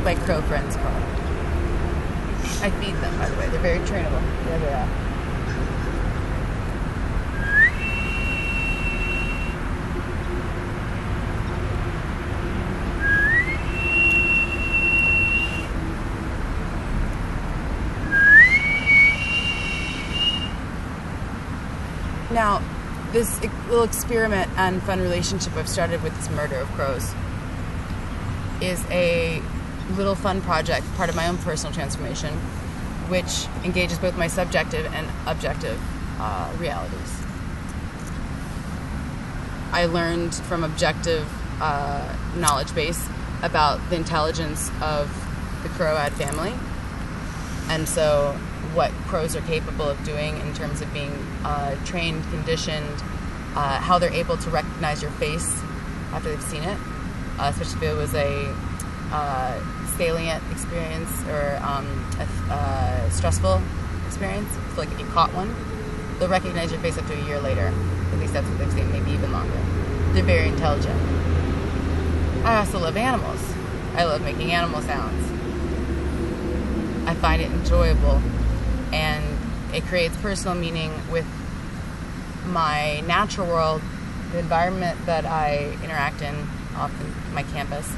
my crow friends call. I feed them, by the way. They're very trainable. Yeah, they are. Now, this little experiment and fun relationship I've started with this murder of crows is a little fun project, part of my own personal transformation, which engages both my subjective and objective realities. I learned from objective knowledge base about the intelligence of the crow-ad family, and so what crows are capable of doing in terms of being trained, conditioned, how they're able to recognize your face after they've seen it, especially if it was a salient experience or a stressful experience. So like if you caught one, they'll recognize your face up to a year later. At least that's what they've seen, maybe even longer. They're very intelligent. I also love animals. I love making animal sounds. I find it enjoyable, and it creates personal meaning with my natural world, the environment that I interact in, often my campus,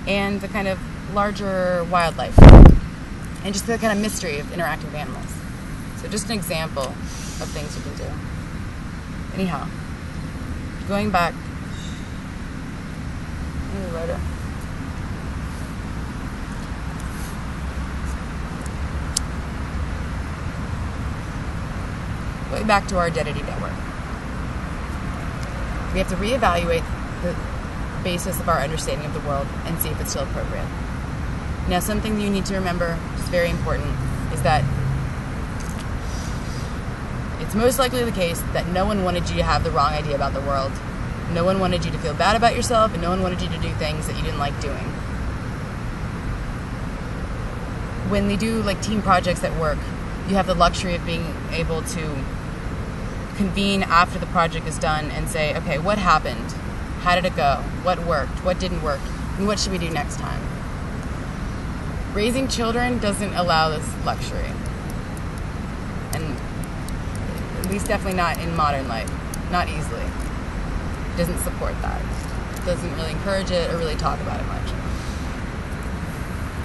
and the kind of larger wildlife, and just the kind of mystery of interacting with animals. So just an example of things you can do. Anyhow, going back, later. Going back to our identity network. We have to reevaluate the basis of our understanding of the world and see if it's still appropriate. Now, something you need to remember, which is very important, is that it's most likely the case that no one wanted you to have the wrong idea about the world. No one wanted you to feel bad about yourself, and no one wanted you to do things that you didn't like doing. When they do like team projects at work, you have the luxury of being able to convene after the project is done and say, okay, what happened? How did it go? What worked? What didn't work? And what should we do next time? Raising children doesn't allow this luxury. And at least definitely not in modern life. Not easily. It doesn't support that. It doesn't really encourage it or really talk about it much.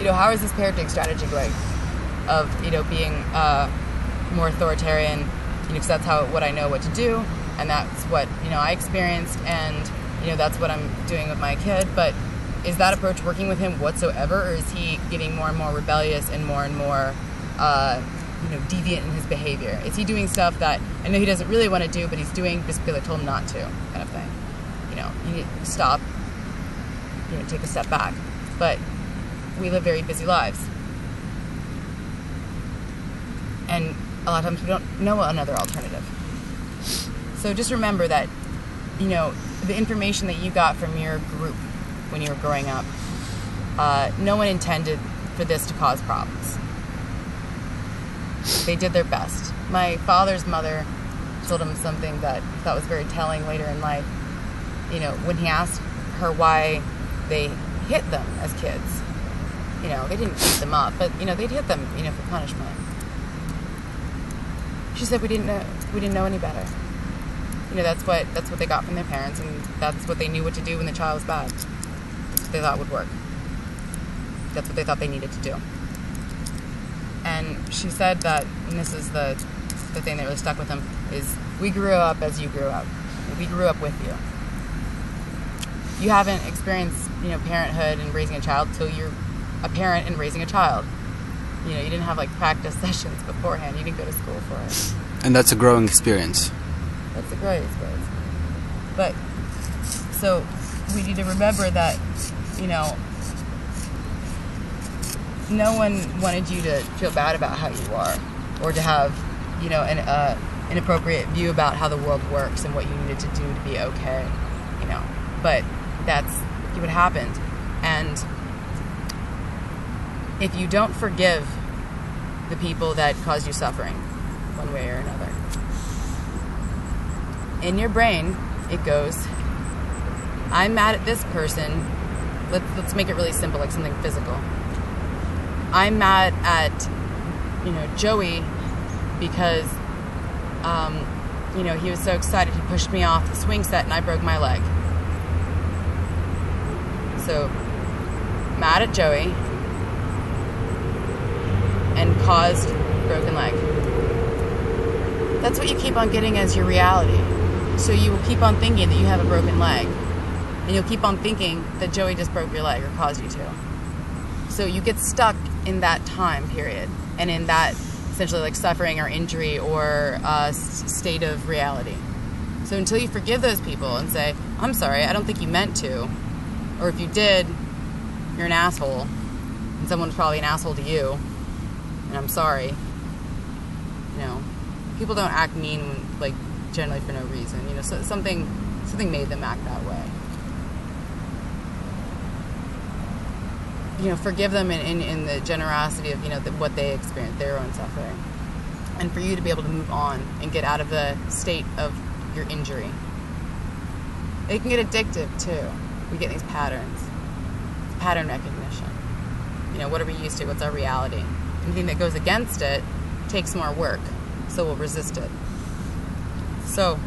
How is this parenting strategy going? Of, being more authoritarian, because that's what I know what to do, and that's what, I experienced, and, that's what I'm doing with my kid. But is that approach working with him whatsoever, or is he getting more and more rebellious and more, deviant in his behavior? Is he doing stuff that I know he doesn't really want to do, but he's doing just because I told him not to, kind of thing? You need to stop, take a step back. But we live very busy lives. And a lot of times we don't know another alternative. So just remember that, the information that you got from your group when you were growing up, no one intended for this to cause problems. They did their best. My father's mother told him something that I thought was very telling later in life. When he asked her why they hit them as kids, they didn't beat them up, but, they'd hit them, for punishment. She said, we didn't know any better. That's what they got from their parents, and that's what they knew what to do when the child was bad. That's what they thought would work. That's what they thought they needed to do. And she said that, and this is the thing that really stuck with him, is we grew up as you grew up. We grew up with you. You haven't experienced, parenthood and raising a child till you're a parent and raising a child. You didn't have practice sessions beforehand. You didn't go to school for it. And that's a growing experience. That's a great experience. But, so, we need to remember that, no one wanted you to feel bad about how you are, or to have, an inappropriate view about how the world works and what you needed to do to be okay, But that's what happened. And if you don't forgive the people that caused you suffering, one way or another, in your brain, it goes, I'm mad at this person let's make it really simple, like something physical. I'm mad at, Joey because, he was so excited. He pushed me off the swing set and I broke my leg. So, mad at Joey and caused broken leg. That's what you keep on getting as your reality. So you will keep on thinking that you have a broken leg. And you'll keep on thinking that Joey just broke your leg or caused you to. So you get stuck in that time period and in that essentially like suffering or injury or state of reality. So until you forgive those people and say, I'm sorry, I don't think you meant to. Or if you did, you're an asshole. And someone's probably an asshole to you. And I'm sorry. People don't act mean, like, generally for no reason. So something made them act that way. Forgive them in the generosity of, what they experienced, their own suffering. And for you to be able to move on and get out of the state of your injury. It can get addictive, too. We get these patterns. It's pattern recognition. What are we used to? What's our reality? Anything that goes against it takes more work. So we'll resist it. So